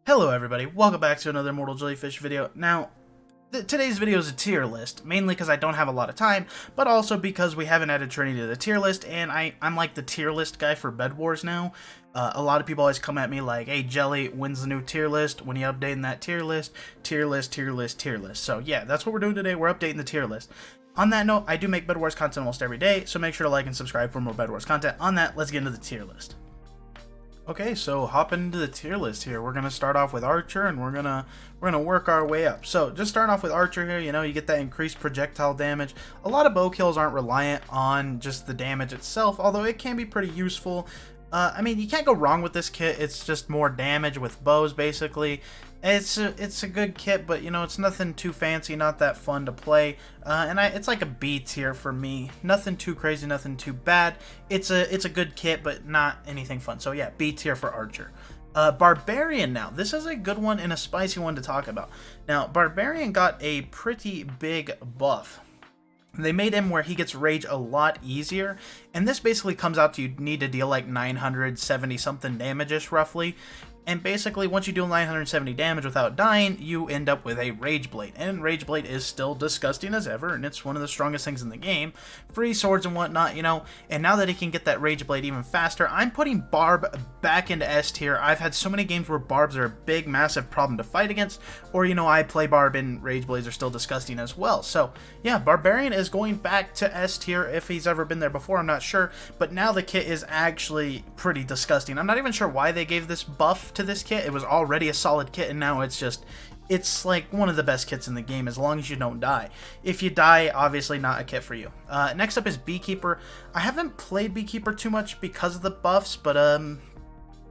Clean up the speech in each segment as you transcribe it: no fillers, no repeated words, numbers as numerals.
Hello everybody, welcome back to another Mortal Jellyfish video. Now, today's video is a tier list, mainly because I don't have a lot of time, but also because we haven't added Trinity to the tier list, and I'm like the tier list guy for Bedwars now. A lot of people always come at me like, hey Jelly, when's the new tier list? When are you updating that tier list? Tier list, tier list, tier list. So yeah, that's what we're doing today, we're updating the tier list. On that note, I do make Bedwars content almost every day, so make sure to like and subscribe for more Bedwars content. On that, let's get into the tier list. Okay, so hopping into the tier list here, we're gonna start off with Archer, and we're gonna work our way up. So just starting off with Archer here, you know, you get that increased projectile damage. A lot of bow kills aren't reliant on just the damage itself, although it can be pretty useful. I mean, you can't go wrong with this kit. It's just more damage with bows, basically. It's a good kit, but you know, it's nothing too fancy, not that fun to play. It's like a B tier for me. Nothing too crazy, nothing too bad. It's a good kit, but not anything fun. So yeah, B tier for Archer. Barbarian now. This is a good one and a spicy one to talk about. Now, Barbarian got a pretty big buff. They made him where he gets rage a lot easier, and this basically comes out to you need to deal like 970 something damage-ish roughly. And basically, once you do 970 damage without dying, you end up with a Rage Blade. And Rage Blade is still disgusting as ever, and it's one of the strongest things in the game. Free swords and whatnot, you know. And now that he can get that Rage Blade even faster, I'm putting Barb back into S tier. I've had so many games where Barbs are a big, massive problem to fight against. Or, you know, I play Barb and Rage Blades are still disgusting as well. So, yeah, Barbarian is going back to S tier. If he's ever been there before, I'm not sure. But now the kit is actually pretty disgusting. I'm not even sure why they gave this buff to this kit. It was already a solid kit, and now it's like one of the best kits in the game as long as you don't die. If you die, obviously not a kit for you. Next up is Beekeeper. I haven't played Beekeeper too much because of the buffs, but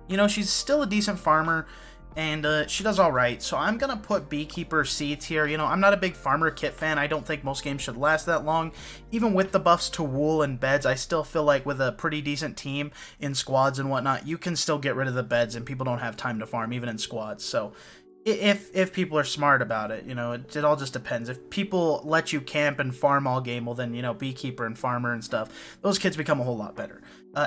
you know, she's still a decent farmer, and she does alright, so I'm gonna put Beekeeper C tier. You know, I'm not a big farmer kit fan. I don't think most games should last that long. Even with the buffs to wool and beds, I still feel like with a pretty decent team in squads and whatnot, you can still get rid of the beds, and people don't have time to farm, even in squads. So if people are smart about it, you know, it all just depends. If people let you camp and farm all game, well then, you know, Beekeeper and Farmer and stuff, those kits become a whole lot better.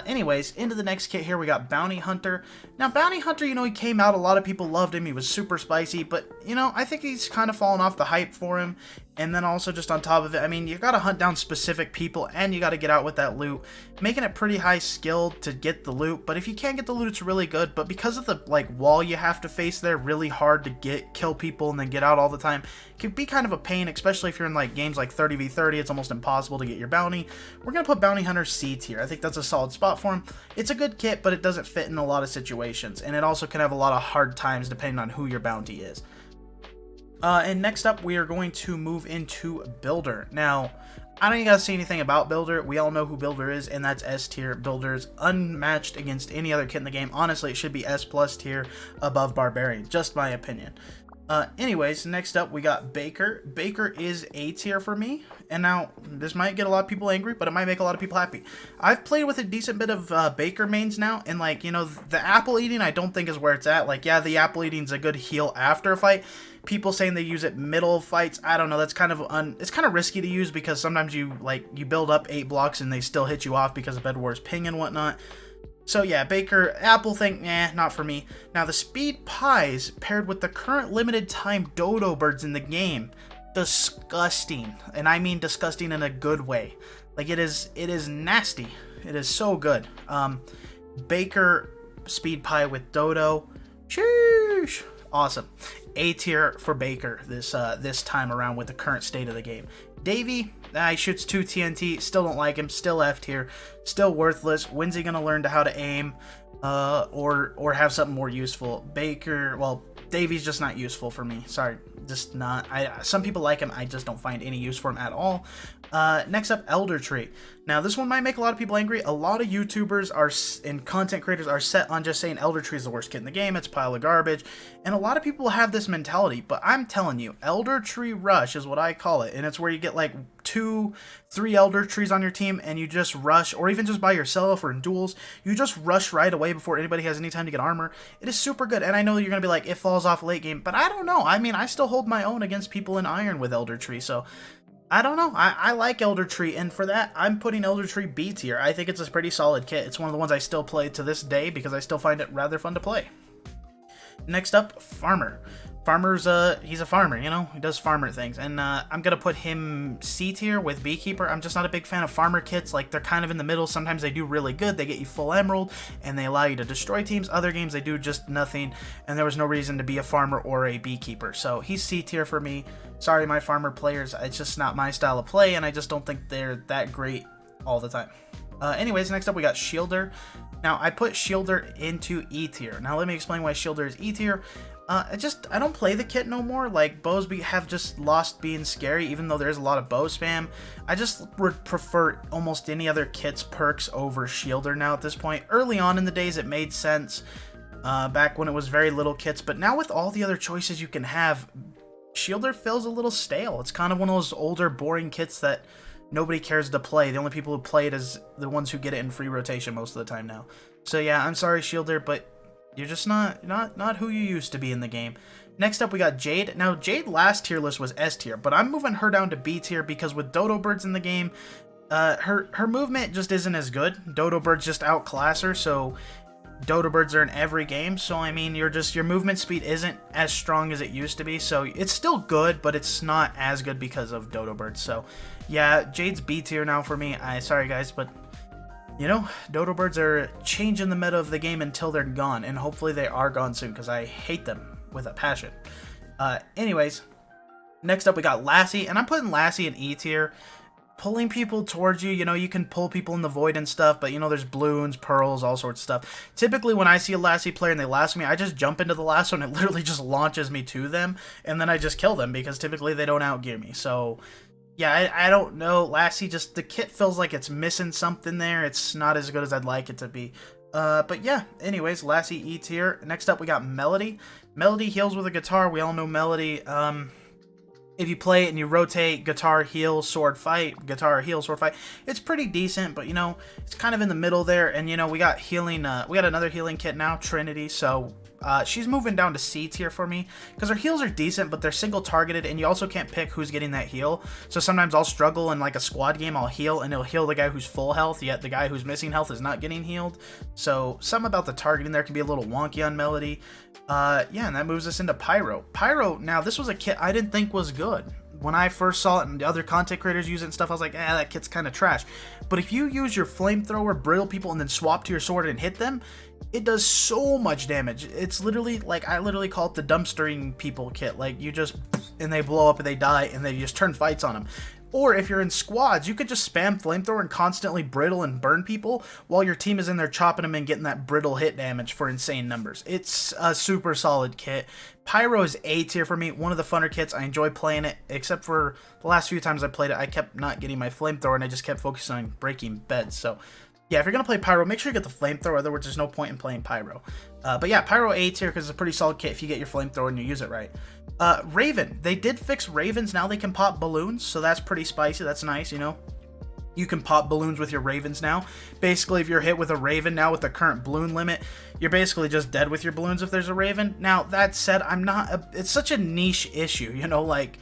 Anyways, into the next kit here, we got Bounty Hunter. Now, Bounty Hunter, you know, he came out, a lot of people loved him, he was super spicy, but, you know, I think he's kind of fallen off the hype for him. And then also just on top of it, I mean, you gotta hunt down specific people, and you gotta get out with that loot, making it pretty high skill to get the loot. But if you can't get the loot, it's really good. But because of the, like, wall you have to face there, really hard to kill people and then get out all the time, it can be kind of a pain, especially if you're in, like, games like 30v30, it's almost impossible to get your bounty. We're gonna put Bounty Hunter C tier. I think that's a solid spot for him. It's a good kit, but it doesn't fit in a lot of situations, and it also can have a lot of hard times depending on who your bounty is. And next up, we are going to move into Builder. Now, I don't even gotta say anything about Builder. We all know who Builder is, and that's S tier. Builder is unmatched against any other kit in the game. Honestly, it should be S plus tier above Barbarian, just my opinion. Anyways, next up we got Baker. Baker is A tier for me, and now this might get a lot of people angry, but it might make a lot of people happy. I've played with a decent bit of Baker mains now, and like, you know, the apple eating I don't think is where it's at. Like, yeah, the apple eating's a good heal after a fight. People saying they use it middle of fights, I don't know, that's kind of it's kind of risky to use, because sometimes you build up 8 blocks and they still hit you off because of Bedwars ping and whatnot. So yeah, Baker, apple thing, not for me. Now the speed pies paired with the current limited time dodo birds in the game, disgusting. And I mean disgusting in a good way. Like, it is nasty. It is so good. Baker speed pie with dodo, sheesh, awesome. A tier for Baker this time around with the current state of the game. Davey, he shoots 2 TNT, still don't like him, still F tier, still worthless. When's he gonna learn how to aim, or have something more useful? Baker, well, Davey's just not useful for me. Sorry, just not. Some people like him, I just don't find any use for him at all. Next up, Elder Tree. Now, this one might make a lot of people angry. A lot of YouTubers and content creators are set on just saying Elder Tree is the worst kit in the game, it's a pile of garbage, and a lot of people have this mentality, but I'm telling you, Elder Tree Rush is what I call it, and it's where you get like 2-3 Elder Trees on your team, and you just rush, or even just by yourself or in duels, you just rush right away before anybody has any time to get armor. It is super good, and I know you're going to be like, it falls off late game, but I don't know. I mean, I still hold my own against people in Iron with Elder Tree, so I don't know. I like Elder Tree, and for that, I'm putting Elder Tree B tier. I think it's a pretty solid kit. It's one of the ones I still play to this day because I still find it rather fun to play. Next up, Farmer. Farmer's he's a farmer, you know, he does farmer things, and I'm gonna put him C tier with Beekeeper. I'm just not a big fan of farmer kits. Like, they're kind of in the middle. Sometimes they do really good, they get you full emerald and they allow you to destroy teams. Other games they do just nothing, and there was no reason to be a farmer or a Beekeeper, so he's C tier for me. Sorry, my farmer players, it's just not my style of play, and I just don't think they're that great all the time. Anyways, next up we got Shielder. Now, I put Shielder into E tier. Now, let me explain why Shielder is E tier. I don't play the kit no more. Like, bows have just lost being scary, even though there's a lot of bow spam. I just would prefer almost any other kit's perks over Shielder now at this point. Early on in the days, it made sense, back when it was very little kits, but now with all the other choices you can have, Shielder feels a little stale. It's kind of one of those older, boring kits that nobody cares to play. The only people who play it is the ones who get it in free rotation most of the time now. So yeah, I'm sorry, Shielder, but you're just not who you used to be in the game. Next up, we got Jade. Now, Jade last tier list was S tier, but I'm moving her down to B tier because with Dodo Birds in the game, her movement just isn't as good. Dodo Birds just outclass her, so Dodo Birds are in every game. So I mean, your movement speed isn't as strong as it used to be. So it's still good, but it's not as good because of Dodo Birds. So yeah, Jade's B tier now for me. Sorry guys, but you know, Dodo Birds are changing the meta of the game until they're gone, and hopefully they are gone soon, because I hate them with a passion. Anyways, next up we got Lassie, and I'm putting Lassie in E tier. Pulling people towards you, you know, you can pull people in the void and stuff, but you know, there's balloons, pearls, all sorts of stuff. Typically, when I see a Lassie player and they lasso me, I just jump into the lasso and it literally just launches me to them, and then I just kill them, because typically they don't outgear me. So yeah, I don't know. Lassie, just the kit feels like it's missing something there. It's not as good as I'd like it to be. But yeah, anyways, Lassie E tier. Next up, we got Melody. Melody heals with a guitar. We all know Melody. If you play it and you rotate guitar, heal, sword, fight, guitar, heal, sword, fight, it's pretty decent, but you know, it's kind of in the middle there. And you know, we got healing, we got another healing kit now, Trinity, so she's moving down to C tier for me, because her heals are decent, but they're single targeted, and you also can't pick who's getting that heal. So sometimes I'll struggle in like a squad game, I'll heal, and it'll heal the guy who's full health, yet the guy who's missing health is not getting healed. So something about the targeting there can be a little wonky on Melody. Yeah, and that moves us into Pyro. Pyro, now this was a kit I didn't think was good. When I first saw it and the other content creators use it and stuff, I was like, that kit's kind of trash. But if you use your flamethrower, brittle people, and then swap to your sword and hit them, it does so much damage. It's literally, like, I literally call it the dumpstering people kit. Like, you just, and they blow up and they die, and they just turn fights on them. Or if you're in squads, you could just spam flamethrower and constantly brittle and burn people while your team is in there chopping them and getting that brittle hit damage for insane numbers. It's a super solid kit. Pyro is A tier for me, one of the funner kits. I enjoy playing it, except for the last few times I played it, I kept not getting my flamethrower and I just kept focusing on breaking beds. So yeah, if you're going to play Pyro, make sure you get the flamethrower, otherwise there's no point in playing Pyro. But yeah, Pyro A tier because it's a pretty solid kit if you get your flamethrower and you use it right. Raven, they did fix Ravens, now they can pop balloons, so that's pretty spicy, that's nice, you know. You can pop balloons with your Ravens now. Basically, if you're hit with a Raven now with the current balloon limit, you're basically just dead with your balloons if there's a Raven. Now, that said, it's such a niche issue, you know, like,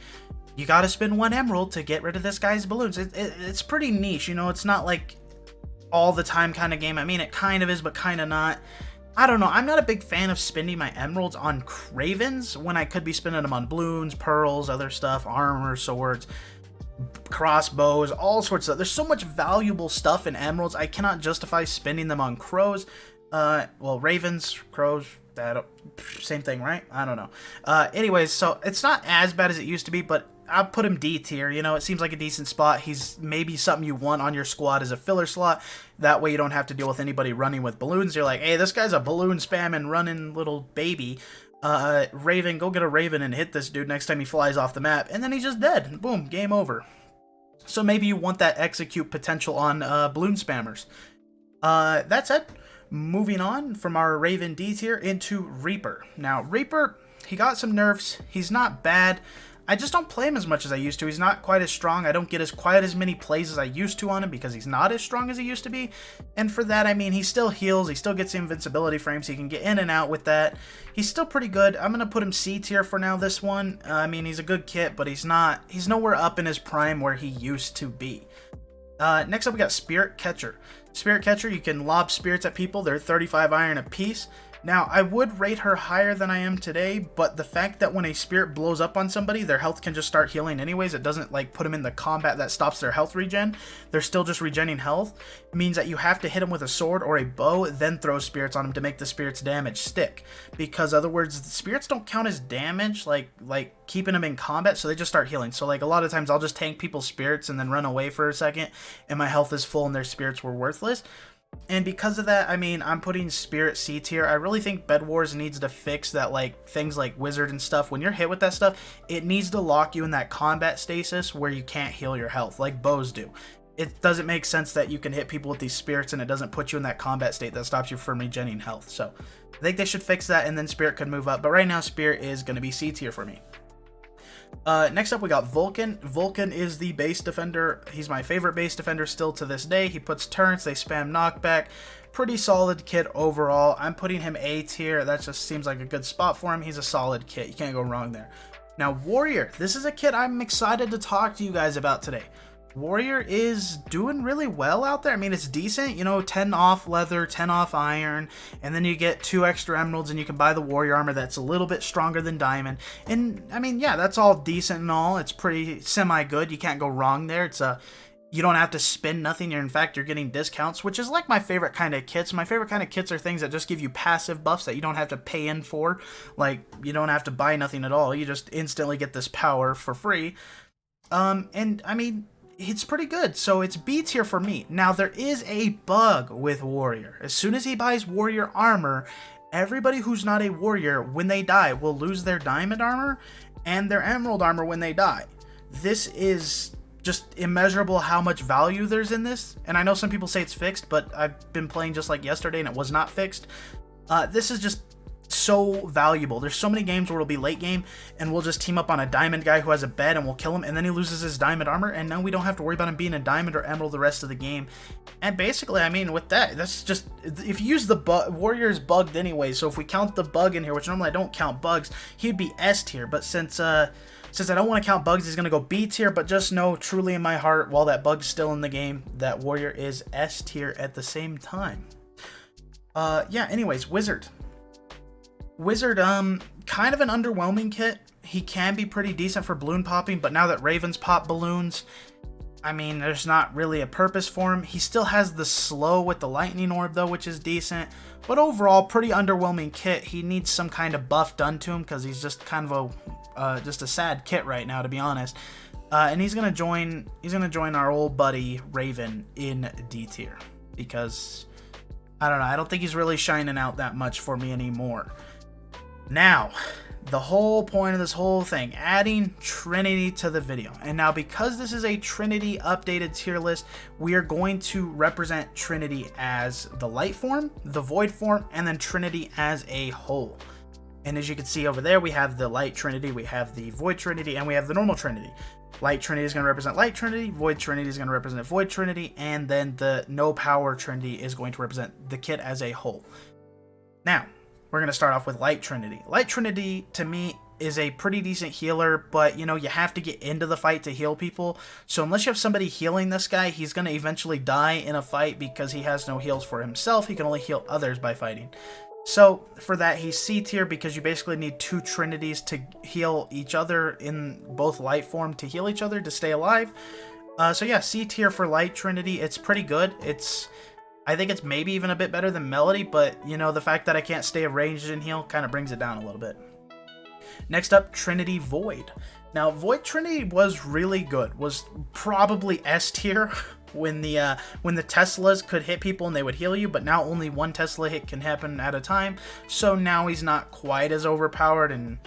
you gotta spend 1 emerald to get rid of this guy's balloons. It's pretty niche, you know, it's not like all the time kind of game. I mean, it kind of is, but kind of not. I don't know, I'm not a big fan of spending my emeralds on Ravens when I could be spending them on balloons, pearls, other stuff, armor, swords, crossbows, all sorts of stuff. There's so much valuable stuff in emeralds, I cannot justify spending them on crows. Well, ravens, crows, that same thing, right? I don't know. Anyways, so it's not as bad as it used to be, but I'll put him D tier. You know, it seems like a decent spot. He's maybe something you want on your squad as a filler slot. That way you don't have to deal with anybody running with balloons. You're like, hey, this guy's a balloon spamming running little baby. Raven, go get a Raven and hit this dude next time he flies off the map. And then he's just dead. Boom, game over. So maybe you want that execute potential on balloon spammers. That's it. Moving on from our Raven D tier into Reaper. Now, Reaper, he got some nerfs. He's not bad. I just don't play him as much as I used to. He's not quite as strong. I don't get quite as many plays as I used to on him because he's not as strong as he used to be. And for that, I mean, he still heals. He still gets the invincibility frame, so he can get in and out with that. He's still pretty good. I'm going to put him C tier for now, this one. I mean, he's a good kit, but he's nowhere up in his prime where he used to be. Next up, we got Spirit Catcher. Spirit Catcher, you can lob spirits at people. They're 35 iron a piece. Now, I would rate her higher than I am today, but the fact that when a spirit blows up on somebody, their health can just start healing anyways, it doesn't like put them in the combat that stops their health regen. They're still just regenerating health. It means that you have to hit them with a sword or a bow, then throw spirits on them to make the spirits damage stick. Because other words, the spirits don't count as damage, like keeping them in combat, so they just start healing. So like a lot of times I'll just tank people's spirits and then run away for a second, and my health is full and their spirits were worthless. And because of that, I mean, I'm putting Spirit C tier. I really think Bedwars needs to fix that, like, things like Wizard and stuff. When you're hit with that stuff, it needs to lock you in that combat stasis where you can't heal your health, like bows do. It doesn't make sense that you can hit people with these spirits and it doesn't put you in that combat state that stops you from regenerating health. So, I think they should fix that, and then Spirit could move up. But right now, Spirit is going to be C tier for me. Next up, we got Vulcan. Vulcan is the base defender. He's my favorite base defender still to this day. He puts turrets, they spam knockback. Pretty solid kit overall. I'm putting him A tier. That just seems like a good spot for him. He's a solid kit. You can't go wrong there. Now, Warrior. This is a kit I'm excited to talk to you guys about today. Warrior is doing really well out there. I mean, it's decent, you know, 10 off leather, 10 off iron, and then you get 2 extra emeralds and you can buy the warrior armor that's a little bit stronger than diamond. And I mean, yeah, that's all decent and all. It's pretty semi-good. You can't go wrong there. It's you don't have to spend nothing. In fact, you're getting discounts, which is like my favorite kind of kits. My favorite kind of kits are things that just give you passive buffs that you don't have to pay in for. Like, you don't have to buy nothing at all. You just instantly get this power for free. And I mean, it's pretty good, so it's B tier for me. Now, there is a bug with Warrior. As soon as he buys Warrior armor, everybody who's not a Warrior, when they die, will lose their diamond armor and their emerald armor when they die. This is just immeasurable how much value there's in this, and I know some people say it's fixed, but I've been playing just like yesterday and it was not fixed. This is just so valuable. There's so many games where it'll be late game and we'll just team up on a diamond guy who has a bed and we'll kill him, and then he loses his diamond armor, and now we don't have to worry about him being a diamond or emerald the rest of the game. And basically, I mean, with that, that's just, if you use the Warrior is bugged anyway, so if we count the bug in here, which normally I don't count bugs, he'd be S tier, but since I don't want to count bugs, he's going to go B tier, but just know truly in my heart, while that bug's still in the game, that Warrior is S tier at the same time. Yeah, anyways, Wizard, kind of an underwhelming kit. He can be pretty decent for balloon popping, but now that Ravens pop balloons, I mean, there's not really a purpose for him. He still has the slow with the lightning orb though, which is decent, but overall, pretty underwhelming kit. He needs some kind of buff done to him because he's just kind of just a sad kit right now, to be honest. And he's gonna join our old buddy Raven in D tier because I don't know. I don't think he's really shining out that much for me anymore. Now, the whole point of this whole thing, adding Trinity to the video. And now, because this is a Trinity updated tier list, we are going to represent Trinity as the light form, the void form, and then Trinity as a whole. And as you can see over there, we have the light Trinity, we have the void Trinity, and we have the normal Trinity. Light Trinity is going to represent Light Trinity, Void Trinity is going to represent Void Trinity, and then the no power Trinity is going to represent the kit as a whole. Now, we're going to start off with Light Trinity. Light Trinity, to me, is a pretty decent healer, but, you know, you have to get into the fight to heal people. So unless you have somebody healing this guy, he's going to eventually die in a fight because he has no heals for himself. He can only heal others by fighting. So for that, he's C tier because you basically need 2 Trinities to heal each other in both light form to heal each other to stay alive. So yeah, C tier for Light Trinity. It's pretty good. I think it's maybe even a bit better than Melody, but, you know, the fact that I can't stay ranged and heal kind of brings it down a little bit. Next up, Trinity Void. Now, Void Trinity was really good. Was probably S tier when the Teslas could hit people and they would heal you, but now only 1 Tesla hit can happen at a time. So now he's not quite as overpowered, and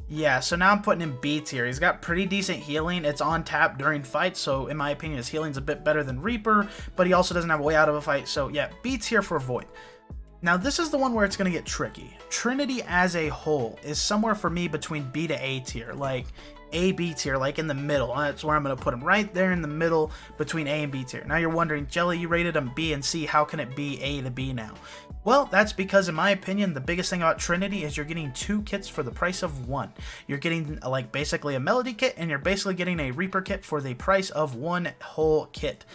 yeah, so now I'm putting him B tier. He's got pretty decent healing. It's on tap during fights, so in my opinion, his healing's a bit better than Reaper, but he also doesn't have a way out of a fight. So yeah, B tier for Void. Now, this is the one where it's going to get tricky. Trinity as a whole is somewhere for me between B to A tier, like A, B tier, like in the middle. That's where I'm going to put him, right there in the middle between A and B tier. Now you're wondering, Jelly, you rated him B and C, how can it be A to B now? Well, that's because, in my opinion, the biggest thing about Trinity is you're getting 2 kits for the price of 1. You're getting, like, basically a Melody kit, and you're basically getting a Reaper kit for the price of 1 whole kit.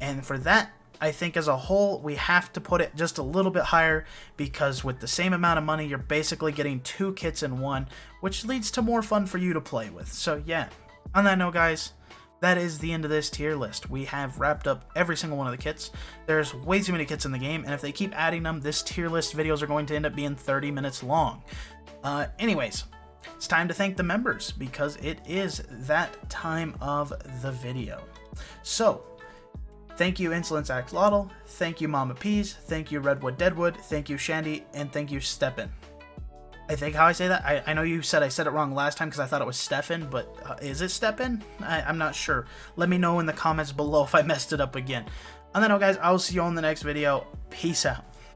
And for that, I think as a whole, we have to put it just a little bit higher, because with the same amount of money, you're basically getting 2 kits in one, which leads to more fun for you to play with. So yeah, on that note, guys, that is the end of this tier list. We have wrapped up every single one of the kits. There's way too many kits in the game, and if they keep adding them, this tier list videos are going to end up being 30 minutes long. Anyways, it's time to thank the members, because it is that time of the video. So, thank you Insolence Axolotl, thank you Mama Peas, thank you Redwood Deadwood, thank you Shandy, and thank you Steppen. I think how I say that, I know you said I said it wrong last time because I thought it was Stefan, but is it Steppen? I'm not sure. Let me know in the comments below if I messed it up again. On that note, guys, I'll see you on the next video. Peace out.